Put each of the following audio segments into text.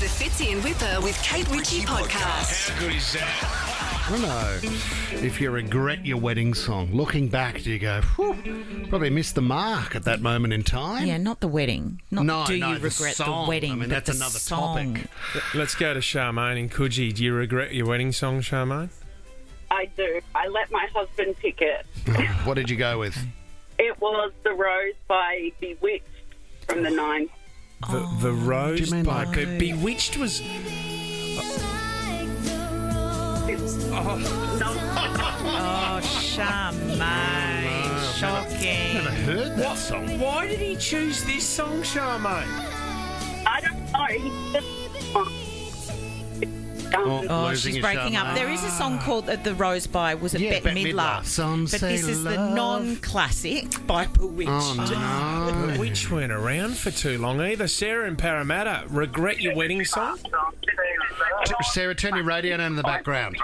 the Fitzy and Whipper with Kate Ritchie podcast. How good is that? I don't know if you regret your wedding song. Looking back, do you go, whew, probably missed the mark at that moment in time? Yeah, not the wedding. You regret song. the wedding? I mean, but that's the another song. topic. Let's go to Charmaine in Coogee. Do you regret your wedding song, Charmaine? I do. I let my husband pick it. What did you go with? It was The Rose by Bewitched from the 90s. The Rose do you mean by like- Bewitched was... Oh, Charmaine. Shocking. Never heard that song. Why did he choose this song, Charmaine? I don't know. He just... Oh, Losing she's your breaking up. Charmaine. There is a song called The Rose by, was it Bette Midler? Some But say this is the love. non-classic by Bewitched. Oh, no. Bewitched weren't around for too long either. Sarah in Parramatta, regret your wedding song? Sarah, turn your radio down in the background.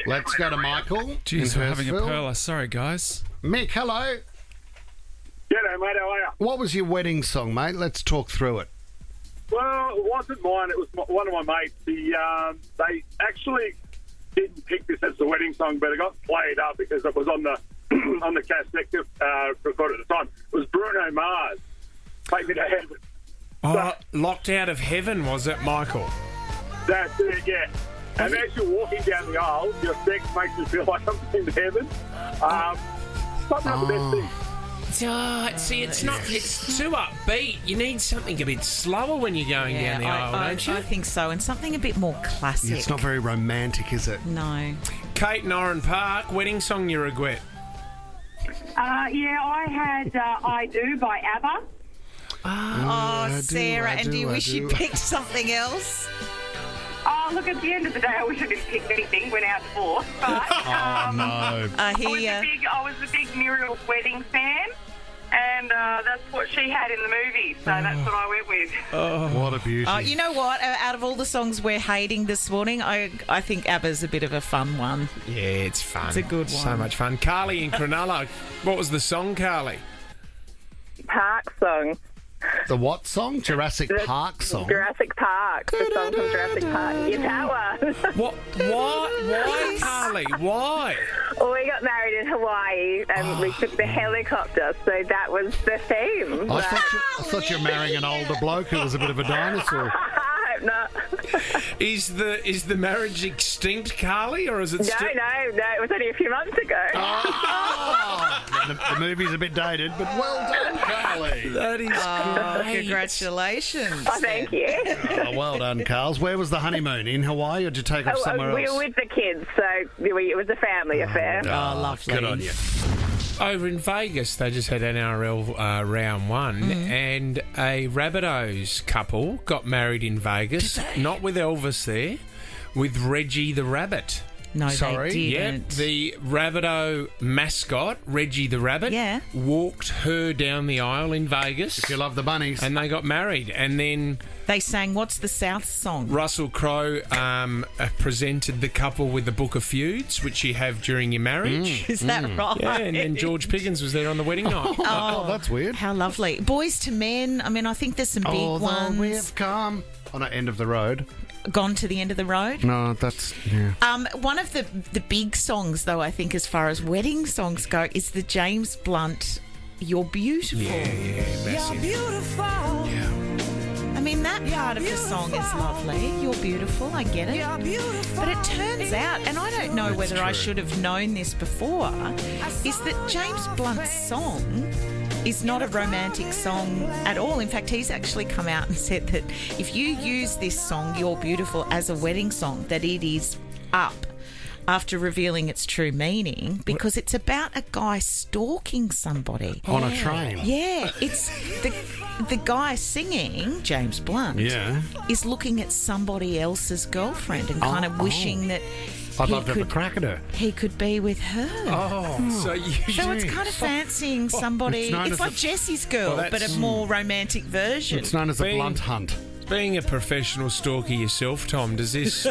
Let's go to Michael. Jeez, in we're having a Hurstville. perler. Sorry, guys. Mick, hello. G'day, mate. How are you? What was your wedding song, mate? Let's talk through it. Well, it wasn't mine. It was one of my mates. They actually didn't pick this as the wedding song, but it got played up because it was on the on the cassette recorded at the time. It was Bruno Mars. Take Me to Heaven. Oh, Locked Out of Heaven, was it, Michael? That's it, yeah. And as you're walking down the aisle, your sex makes you feel like I'm in heaven. Something of the best thing. See, it's too upbeat. You need something a bit slower when you're going down the aisle, don't you? I think so, and something a bit more classic. It's not very romantic, is it? No. Kate in Oran Park, wedding song you regret? Yeah, I had I Do by ABBA. Oh, Sarah, I and do you do, I wish you do. picked something else? Oh, look, at the end of the day, I wish I didn't pick anything, went out divorced. But No. I hear I was a big Muriel Wedding fan, and that's what she had in the movie, so that's what I went with. What a beauty. you know what? Out of all the songs we're hating this morning, I think ABBA's a bit of a fun one. Yeah, it's fun. It's a good So one. much fun. Carly in Cronulla, what was the song, Carly? Park song. The what song? Jurassic Park song. Jurassic Park. The song from Jurassic Park. Your tower. What? Why, Carly? Why? Well, we got married in Hawaii and we took the helicopter, so that was the theme. I thought you were marrying an older bloke who was a bit of a dinosaur. I hope not. Is the marriage extinct, Carly, or is it No, still... it was only a few months ago. The movie's a bit dated, but well done, Carly. That is great. Congratulations. Oh, thank you. Oh, well done, Carls. Where was the honeymoon? In Hawaii, or did you take off somewhere we else? were with the kids, so it was a family affair. Oh, lovely. Good on you. Over in Vegas, they just had NRL round one, and a Rabbitohs couple got married in Vegas, not with Elvis there, with Reggie the Rabbit. No, Sorry? they Yeah, didn't. the Rabbitoh mascot, Reggie the Rabbit, Yeah. walked her down the aisle in Vegas, If you love the bunnies. and they got married. And then They sang What's the South song? Russell Crowe presented the couple with the Book of Feuds, which you have during your marriage. Is that right? Yeah, and then George Piggins was there on the wedding night. Oh, that's weird. How lovely. Boys to Men. I mean, I think there's some big Although ones. we've come on the end of the road. Gone to the End of the Road. No, that's... Yeah. One of the big songs, though, I think, as far as wedding songs go, is the James Blunt You're Beautiful. Massive. I mean, that part of the song is lovely. You're beautiful, I get it. But it turns out, and I don't know whether I should have known this before, is that James Blunt's song is not a romantic song at all. In fact, he's actually come out and said that if you use this song, You're Beautiful, as a wedding song, that it is up after revealing its true meaning, because it's about a guy stalking somebody. On a train. Yeah, it's the guy singing, James Blunt, is looking at somebody else's girlfriend and kind of wishing that I'd love to have a crack at her. he could be with her. So you... So it's kind of fancying somebody. It's known It's as like the- Jessie's Girl, Well, but a more romantic version. It's known as the Being- blunt hunt. being a professional stalker yourself, Tom, does this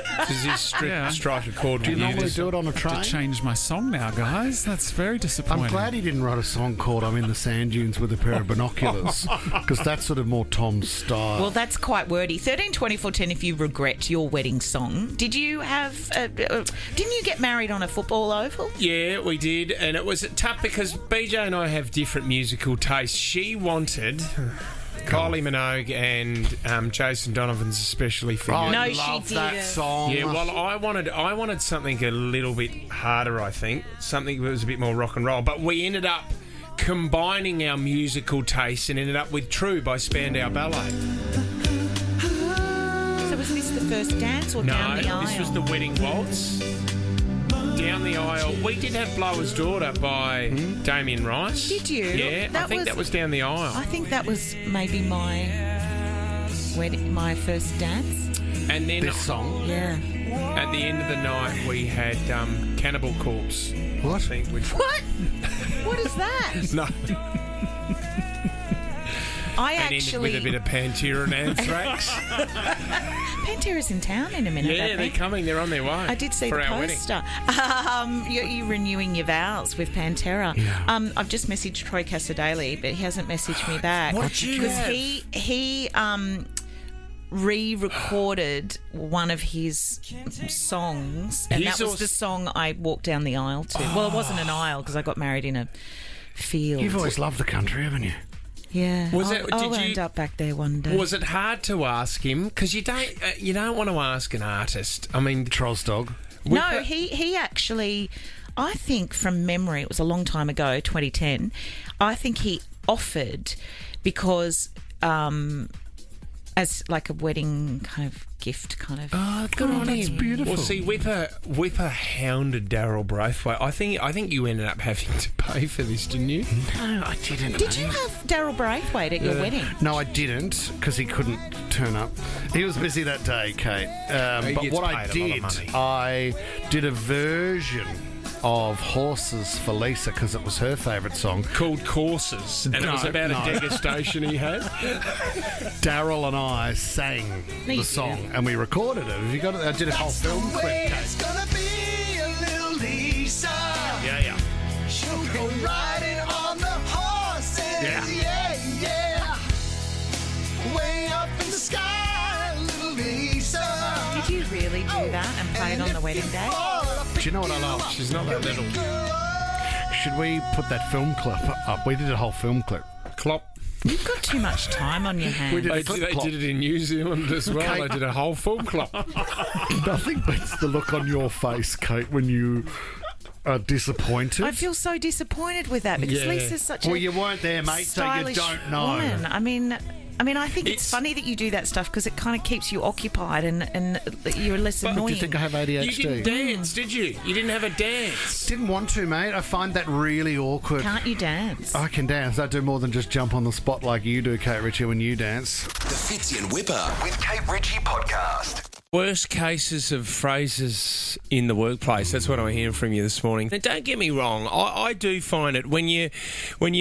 strike a chord Do you with you? normally do it on a To train? change my song now, guys. That's very disappointing. I'm glad he didn't write a song called I'm in the sand dunes with a pair of binoculars, because that's sort of more Tom's style. Well, that's quite wordy. 13 24 10 if you regret your wedding song. Did you have... didn't you get married on a football oval? Yeah, we did, and it was tough because BJ and I have different musical tastes. She wanted Kylie Minogue and Jason Donovan's Especially For You. No, I she love didn't. that song. Yeah, well, I wanted something a little bit harder, I think. Something that was a bit more rock and roll. But we ended up combining our musical tastes and ended up with True by Spandau Ballet. So was this the first dance or down the aisle? This was the wedding waltz. Down the aisle. We did have Blower's Daughter by Damien Rice. Did you? Yeah, I think that was down the aisle. I think that was maybe my first dance. And then This song. Yeah. at the end of the night, we had Cannibal Corpse. What? I think, which What? What is that? no, I and ended actually... with a bit of Pantera and Anthrax. Pantera's in town in a minute. I Yeah, they're think. coming. They're on their way. I did see for the our wedding. poster. You're renewing your vows with Pantera. Yeah. I've just messaged Troy Casadale, but he hasn't messaged me back. What did you Because have? he re-recorded one of his songs, and He's that was also- the song I walked down the aisle to. Well, it wasn't an aisle because I got married in a field. You've always loved the country, haven't you? Yeah. Was I'll did you- end up back there one day. Was it hard to ask him? Because you don't want to ask an artist. I mean, Troll's dog. No, he actually, I think from memory, it was a long time ago, 2010, I think he offered because as like a wedding kind of gift kind of. Oh, good on that's him. beautiful. Well, see, Whipper hounded Daryl Braithwaite. I think you ended up having to pay for this, didn't you? No, I didn't. Did you have Daryl Braithwaite at your wedding? No, I didn't, because he couldn't turn up. He was busy that day, Kate. He But gets what I paid a lot did, of money. I did a version of Horses for Lisa, because it was her favourite song. Called Courses, and it was No, about no. a degustation he had. Daryl and I sang you the song, and we recorded it. Have you got it? I did a whole film clip, Kate. Gonna be a little Lisa. Yeah. She'll go riding on the horses. Yeah. Way up in the sky, little Lisa. Did you really do that and play it on the wedding day? Do you know what I love? She's not that little. Should we put that film clip up? We did a whole film clip. Clop. You've got too much time on your hands. We did They a clip clop. did it in New Zealand as well. Okay. They did a whole full clop. Nothing beats the look on your face, Kate, when you are disappointed. I feel so disappointed with that because Yeah. Lisa's such Well, a you weren't there, mate, so you stylish don't know. woman. I mean, I think it's It's- funny that you do that stuff because it kind of keeps you occupied and you're less Do annoying. you think I have You ADHD? didn't dance, did you? You didn't have a dance. Didn't want to, mate. I find that really awkward. Can't you dance? I can dance. I do more than just jump on the spot like you do, Kate Ritchie, when you dance. The Fitzy and Whipper with Kate Ritchie podcast. Worst cases of phrases in the workplace. That's what I'm hearing from you this morning. Now, don't get me wrong. I do find it when you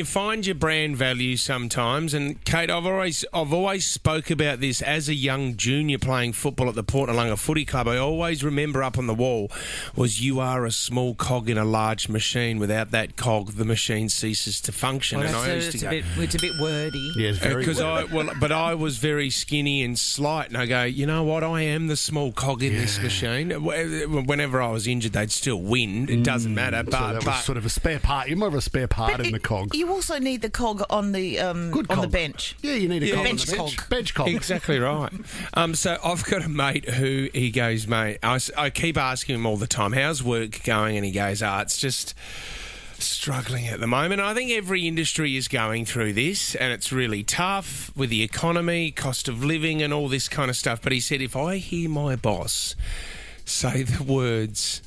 find your brand value sometimes. And Kate, I've always spoke about this as a young junior playing football at the Port Nalunga Footy Club. I always remember up on the wall was "You are a small cog in a large machine. Without that cog, the machine ceases to function." Well, and I used it's to a go. bit wordy. Yeah, it's very Because weird. but I was very skinny and slight, and I go, you know what? I am the small cog in this machine. Whenever I was injured, they'd still win. It doesn't matter. So But, that was sort of a spare part. You're more of a spare part in the cog. You also need the cog on the Good on the cog. bench. Yeah, you need a cog bench on the bench. cog. Bench cog. exactly right. So I've got a mate who he goes, mate. I keep asking him all the time, how's work going? And he goes, it's just struggling at the moment. I think every industry is going through this, and it's really tough with the economy, cost of living, and all this kind of stuff. But he said, if I hear my boss say the words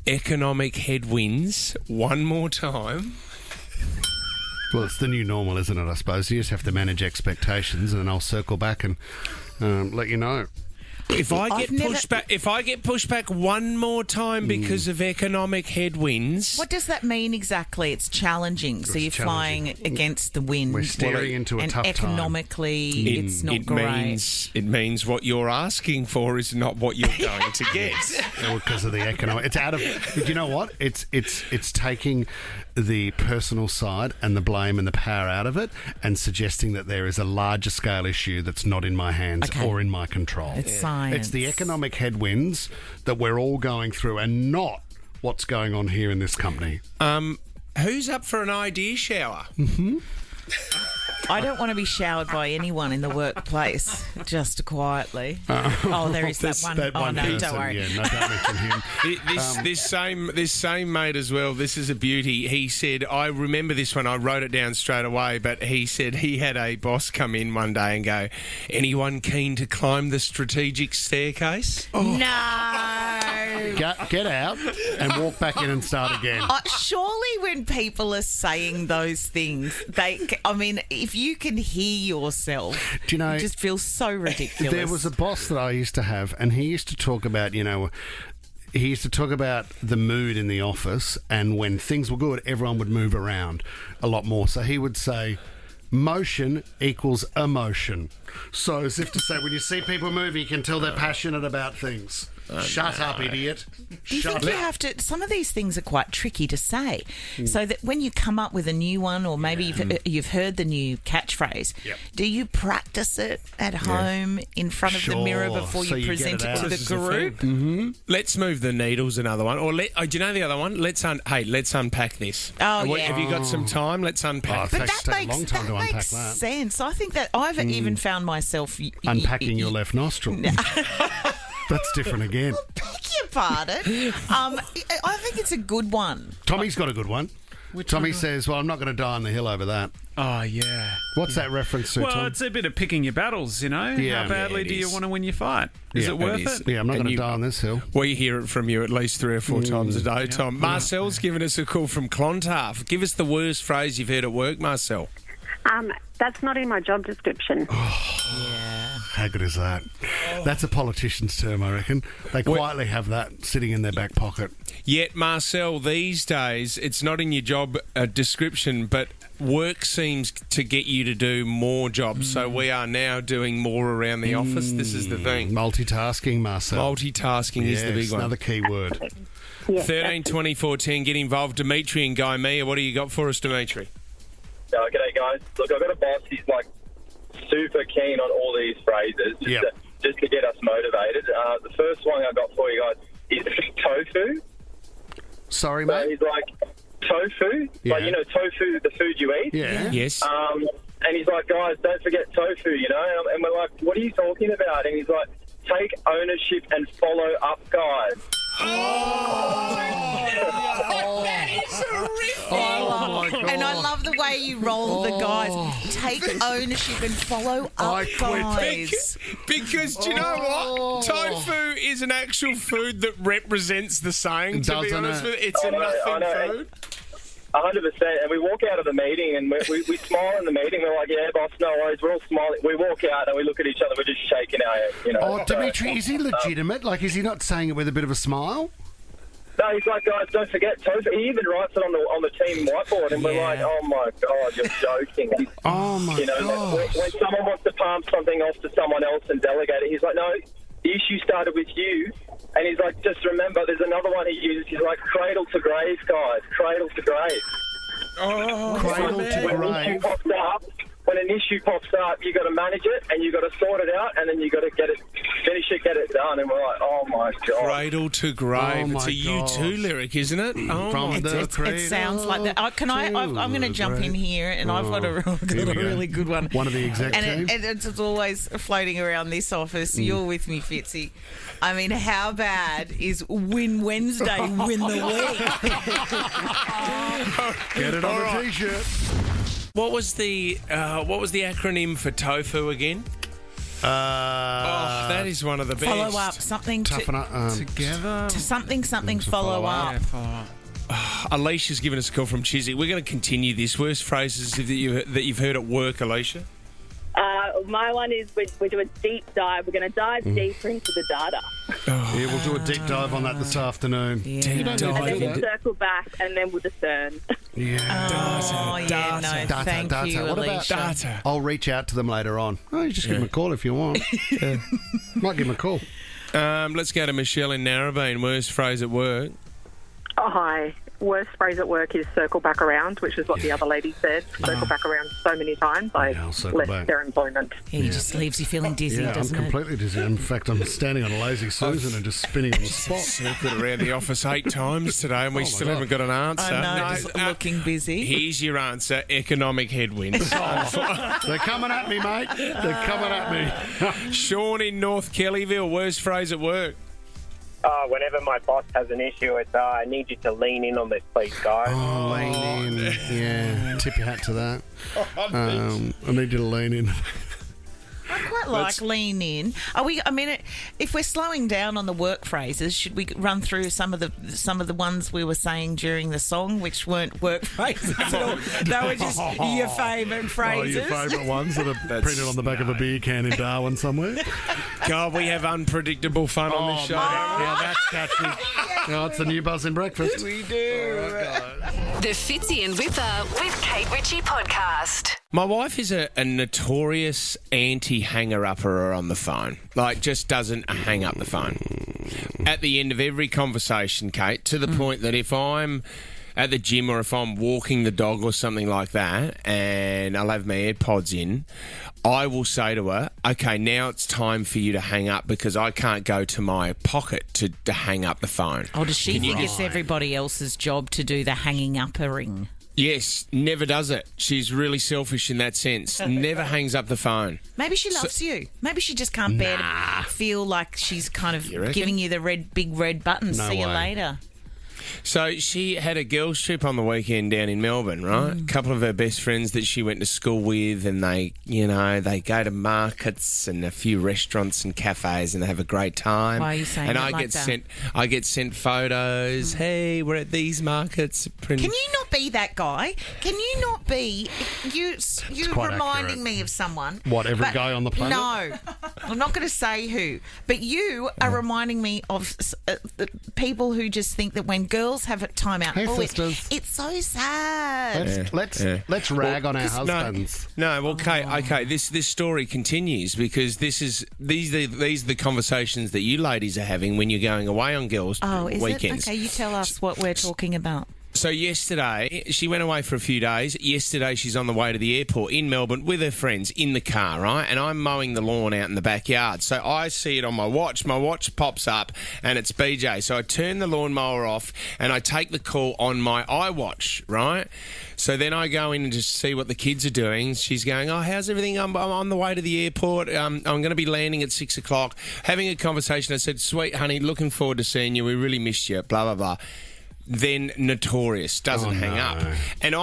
economic headwinds one more time. Well, it's the new normal, isn't it, I suppose? You just have to manage expectations, and then I'll circle back and let you know. If I I've get never- pushed back one more time because of economic headwinds, What does that mean exactly? It's challenging. So you're flying against the wind. We're steering into a and tough time. economically, it's not great. it means what you're asking for is not what you're going to get. Because of the economic, it's out of. You know what? It's taking the personal side and the blame and the power out of it, and suggesting that there is a larger scale issue that's not in my hands or in my control. It's science. It's the economic headwinds that we're all going through, and not what's going on here in this company. Who's up for an idea shower? I don't want to be showered by anyone in the workplace, just quietly. There is that one. That one no, person, don't worry. Yeah, no, don't mention him. This same mate as well. This is a beauty. He said, I remember this one. I wrote it down straight away. But he said he had a boss come in one day and go, "Anyone keen to climb the strategic staircase?" No. Get out and walk back in and start again. Surely when people are saying those things, if you can hear yourself, Do you know, it just feels so ridiculous. There was a boss that I used to have, and he used to talk about, the mood in the office, and when things were good, everyone would move around a lot more. So he would say, motion equals emotion. So as if to say, when you see people move, you can tell they're passionate about things. Shut up, idiot. Do you think you have to... Some of these things are quite tricky to say. So that when you come up with a new one, or maybe you've heard the new catchphrase, do you practice it at home in front of the mirror before you present it to the group? Mm-hmm. Let's move the needles, another one. Or do you know the other one? Let's unpack this. Have you got some time? Let's unpack. But that takes a long time to unpack that. Sense. I think that I've even found myself... Unpacking your left nostril. That's different again. Beg your pardon. I think it's a good one. Tommy's got a good one. Tommy says, well, I'm not going to die on the hill over that. Oh, yeah. What's that reference to, Well, Tom? it's a bit of picking your battles, you know? Yeah. How badly do you want to win your fight? Is it worth it? Yeah, I'm not going to die on this hill. We hear it from you at least 3 or 4 times a day, Tom. Marcel's given us a call from Clontarf. Give us the worst phrase you've heard at work, Marcel. That's not in my job description. How good is that? That's a politician's term, I reckon. They quietly have that sitting in their back pocket. Yet, Marcel, these days, it's not in your job description, but work seems to get you to do more jobs. So we are now doing more around the office. This is the thing. Multitasking, Marcel. Multitasking is the big one. Another key word. 13 24 10. Get involved. Dimitri and Guy Mia, what do you got for us, Dimitri? G'day, guys. Look, I've got a boss. He's super keen on all these phrases just to get us motivated. The first one I've got for you guys is tofu. Sorry, mate? So he's like, tofu? Yeah. Tofu, the food you eat? Yeah. Yes. And he's like, guys, don't forget tofu, And we're like, what are you talking about? And he's like, take ownership and follow up, guys. That is horrific. Oh, my God. And I love the way you roll the guys. Take ownership and follow up, guys. Because do you know what? Tofu is an actual food that represents the saying, to be honest with you. It's a nothing food. 100%. And we walk out of the meeting and we smile in the meeting. We're like, yeah, boss, no worries. We're all smiling. We walk out and we look at each other. We're just shaking our head, Oh, Dimitri, is he legitimate? Is he not saying it with a bit of a smile? No, he's like, guys, don't forget tofu. He even writes it on the team whiteboard, and we're like, oh my God, you're joking. Oh my God! When someone wants to palm something off to someone else and delegate it, he's like, no, the issue started with you. And he's like, just remember, there's another one he uses. He's like, cradle to grave, guys, cradle to grave. Oh, cradle to grave. When an issue pops up, you got to manage it and you got to sort it out, and then you got to finish it, get it done. And we're like, oh my God. Cradle to grave. It's a U2 lyric, isn't it? Oh, it sounds like that. I'm going to jump in here, and I've got a really good one. One of the exec team. And it's always floating around this office. You're with me, Fitzy. I mean, how bad is Win Wednesday, win the week? Get it on a T-shirt. What was the acronym for tofu again? That is one of the best. Follow up, something together. To something, follow up. Yeah, follow up. Alicia's given us a call from Chiswick. We're going to continue this. Worst phrases that you've heard at work, Alicia? my one is we do a deep dive. We're going to dive deeper into the data. Yeah, we'll do a deep dive on that this afternoon. Yeah. You don't And need then to do we'll that. circle back and then we'll discern. Yeah. Oh, yeah, no, thank you, What about Alicia. data? I'll reach out to them later on. Oh, you just give them a call if you want. Might give them a call. Let's go to Michelle in Narrabeen. Worst phrase at work. Oh, hi. Worst phrase at work is circle back around, which is what the other lady said. Circle back around so many times, I'll circle left back. their employment. He just leaves you feeling dizzy, Yeah, I'm doesn't it? completely dizzy. In fact, I'm standing on a lazy Susan and just spinning on the spot. Circled around the office 8 times today and we still haven't got an answer. I know, just looking busy. Here's your answer, economic headwinds. They're coming at me, mate. They're coming at me. Sean in North Kellyville, worst phrase at work. Whenever my boss has an issue, it's I need you to lean in on this, please, guys. Oh, lean in. Yeah, tip your hat to that. I need you to lean in. I quite like lean in. If we're slowing down on the work phrases, should we run through some of the ones we were saying during the song, which weren't work phrases at all? They were just your favourite phrases. Your favourite ones that are printed on the back of a beer can in Darwin somewhere. God, we have unpredictable fun on this show. Yeah, that's catchy. Oh, it's the new buzz in breakfast. We do. The Fitzy and Whipper with Kate Ritchie podcast. My wife is a notorious anti-hanger-upper on the phone. Like, just doesn't hang up the phone. At the end of every conversation, Kate, to the point that if I'm at the gym or if I'm walking the dog or something like that and I'll have my AirPods in, I will say to her, okay, now it's time for you to hang up because I can't go to my pocket to hang up the phone. Or does she think it's everybody else's job to do the hanging uppering? Yes, never does it. She's really selfish in that sense. Never hangs up the phone. Maybe she loves you. Maybe she just can't bear to feel like she's kind of giving you the big red button. No See you way. later. So she had a girls' trip on the weekend down in Melbourne, right? A couple of her best friends that she went to school with, and they go to markets and a few restaurants and cafes, and they have a great time. Why are you saying and it I like get that? I get sent photos. Hey, we're at these markets. Can you not be that guy? Can you not be you quite reminding accurate. me of someone? What, every but guy on the planet? No, I'm not going to say who, but you are reminding me of the people who just think that when girls have a time out, Hey, sisters. it's so sad. Let's rag on our husbands. No, well, Kate, okay, this story continues because these are the conversations that you ladies are having when you're going away on girls' weekends. Okay, you tell us what we're talking about. So yesterday, she went away for a few days. Yesterday, she's on the way to the airport in Melbourne with her friends in the car, right? And I'm mowing the lawn out in the backyard. So I see it on my watch. My watch pops up and it's BJ. So I turn the lawnmower off and I take the call on my iWatch, right? So then I go in and just see what the kids are doing. She's going, oh, how's everything? I'm on the way to the airport. I'm going to be landing at 6 o'clock. Having a conversation. I said, sweet honey, looking forward to seeing you. We really missed you, blah, blah, blah. Then notorious, doesn't hang up. And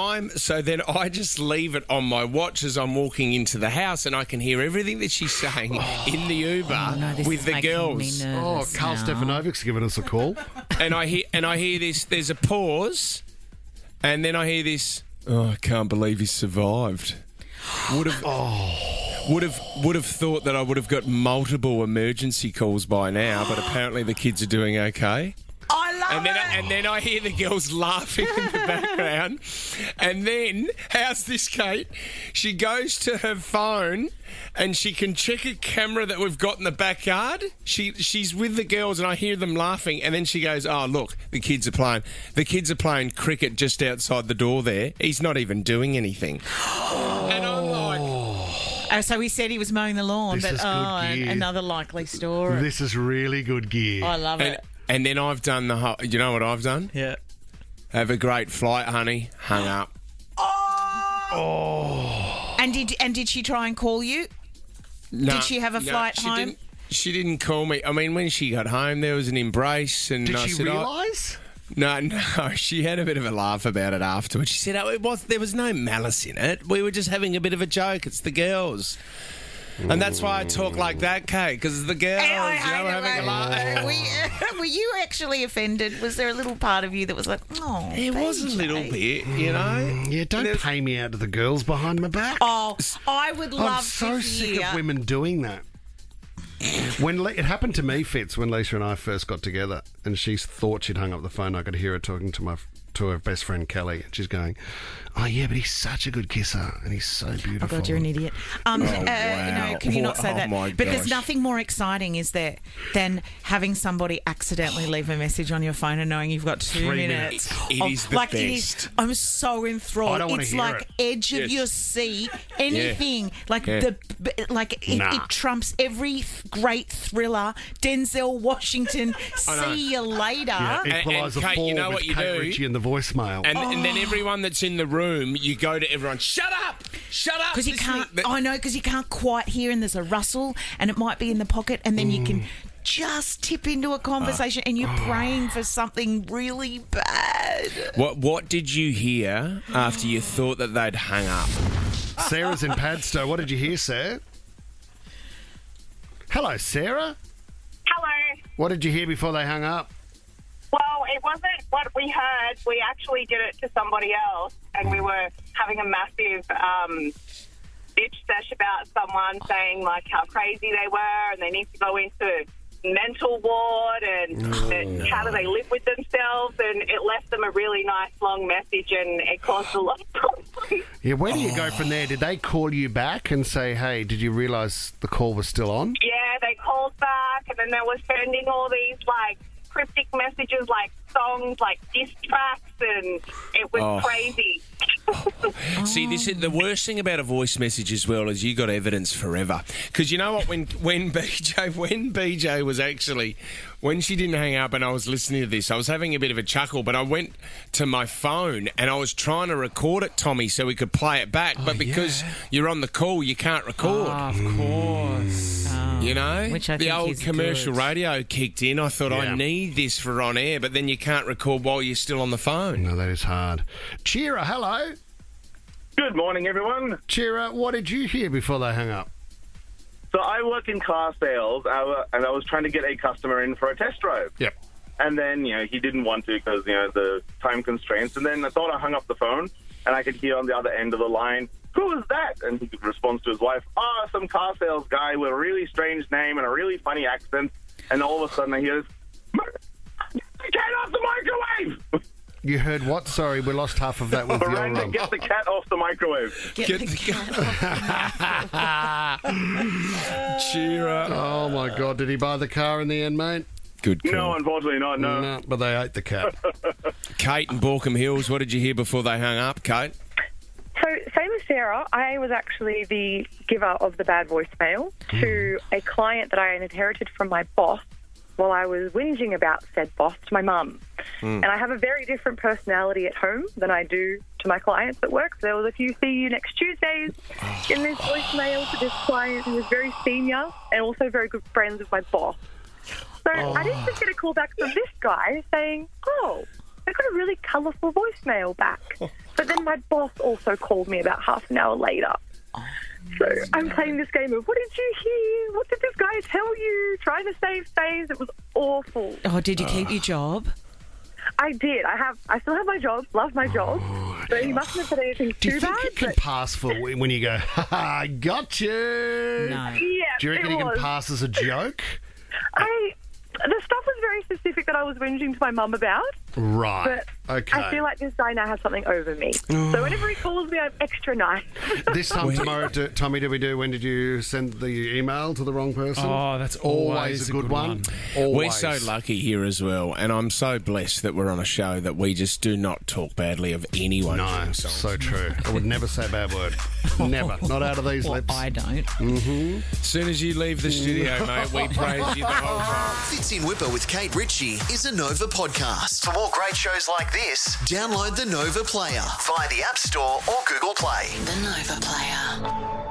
then I just leave it on my watch as I'm walking into the house and I can hear everything that she's saying in the Uber with the girls. Carl Stefanovic's given us a call. And I hear this, there's a pause, and then I hear this, oh, I can't believe he survived. Would have thought that I would have got multiple emergency calls by now, but apparently the kids are doing okay. I love it. And then I hear the girls laughing in the background. And then, how's this, Kate? She goes to her phone and she can check a camera that we've got in the backyard. She's with the girls and I hear them laughing. And then she goes, oh, look, the kids are playing. The kids are playing cricket just outside the door there. He's not even doing anything. And I'm like... So he said he was mowing the lawn, This is good gear. another likely story. This is really good gear. I love it. And then I've done the whole... You know what I've done? Yeah. Have a great flight, honey. Hung up. Oh. And did she try and call you? No, Did she have a flight home? She didn't call me. I mean, when she got home, there was an embrace. And Did I she said, realise? No, she had a bit of a laugh about it afterwards. She said, there was no malice in it. We were just having a bit of a joke. It's the girls. And that's why I talk like that, Kate, because the girls, having a laugh. Were you actually offended? Was there a little part of you that was like, oh, It was a little bit, you know. Yeah, don't pay me out to the girls behind my back. Oh, I would love I'm so to sick hear. of women doing that. It happened to me, Fitz, when Lisa and I first got together, and she thought she'd hung up the phone. I could hear her talking to her best friend Kelly, and she's going, "Oh yeah, but he's such a good kisser, and he's so beautiful." Oh God, you're an idiot. wow. No, can you not say that? my But there's gosh. nothing more exciting, is there, than having somebody accidentally leave a message on your phone and knowing you've got 2 minutes. It is the It best. is. I'm so enthralled. I don't wanna It's hear like it. edge of your seat. Anything it trumps every great thriller. Denzel Washington. See you later. Yeah, equaliser Kate, 4 you know with what you Kate do? Ritchie in the voicemail. And then everyone that's in the room, you go to everyone, shut up! Shut up! Because you can't. I know, because you can't quite hear, and there's a rustle, and it might be in the pocket, and then you can just tip into a conversation, and you're praying for something really bad. What did you hear after you thought that they'd hung up? Sarah's in Padstow. What did you hear, Sarah? Hello, Sarah. Hello. What did you hear before they hung up? Well, it wasn't what we heard. We actually did it to somebody else, and we were having a massive bitch sesh about someone saying, like, how crazy they were and they need to go into mental ward and how do they live with themselves, and it left them a really nice long message, and it caused a lot of problems. Yeah, where do you go from there? Did they call you back and say, hey, did you realise the call was still on? Yeah, they called back, and then they were sending all these, like, cryptic messages, like songs, like diss tracks, and it was crazy. See, this is the worst thing about a voice message as well, is you got evidence forever. Because you know what, when BJ was actually, when she didn't hang up and I was listening to this, I was having a bit of a chuckle, but I went to my phone and I was trying to record it, Tommy, so we could play it back. But because you're on the call, you can't record. Of course. You know, Which I the think old is commercial good. radio kicked in. I thought, I need this for on air, but then you can't record while you're still on the phone. No, that is hard. Chira, hello. Good morning, everyone. Chira, what did you hear before they hung up? So I work in car sales, and I was trying to get a customer in for a test drive. Yep. And then, he didn't want to because, the time constraints. And then I thought I hung up the phone, and I could hear on the other end of the line, "Who is that?" And he responds to his wife, some car sales guy with a really strange name and a really funny accent. And all of a sudden I hear this, "Get off the microwave!" You heard what? Sorry, we lost half of that with your Miranda, get the cat off the microwave. Get the cat off. Chira. Oh, my God. Did he buy the car in the end, mate? Good call. No, unfortunately not, no. No, but they ate the cat. Kate in Borkham Hills, what did you hear before they hung up, Kate? So, same as Sarah, I was actually the giver of the bad voicemail to a client that I had inherited from my boss while I was whinging about said boss to my mum. And I have a very different personality at home than I do to my clients at work. So there was a few see you next Tuesdays in this voicemail to this client who was very senior and also very good friends with my boss. So I didn't just get a call back from this guy saying, I got a really colourful voicemail back. But then my boss also called me about half an hour later. So I'm playing this game of, what did you hear? What did this guy tell you? Trying to save face. It was awful. Oh, did you keep your job? I did. I still have my job. Love my job. So he mustn't have said anything Do too you think bad. it can pass for when you go, I got you? No. Yeah, Do you reckon it it can was. pass as a joke? The stuff was very specific that I was whinging to my mum about. Right. But Okay. I feel like this guy now has something over me. So whenever he calls me, I'm extra nice. This time tomorrow, Tommy, when did you send the email to the wrong person? Oh, that's always a good one. We're Always. so lucky here as well, and I'm so blessed that we're on a show that we just do not talk badly of anyone. No, so true. I would never say a bad word. Never. Not out of these lips. I don't. As soon as you leave the studio, mate, we praise you the whole time. Fitz in Whipper with Kate Ritchie is a Nova podcast. For more great shows like this, download the Nova Player via the App Store or Google Play. The Nova Player.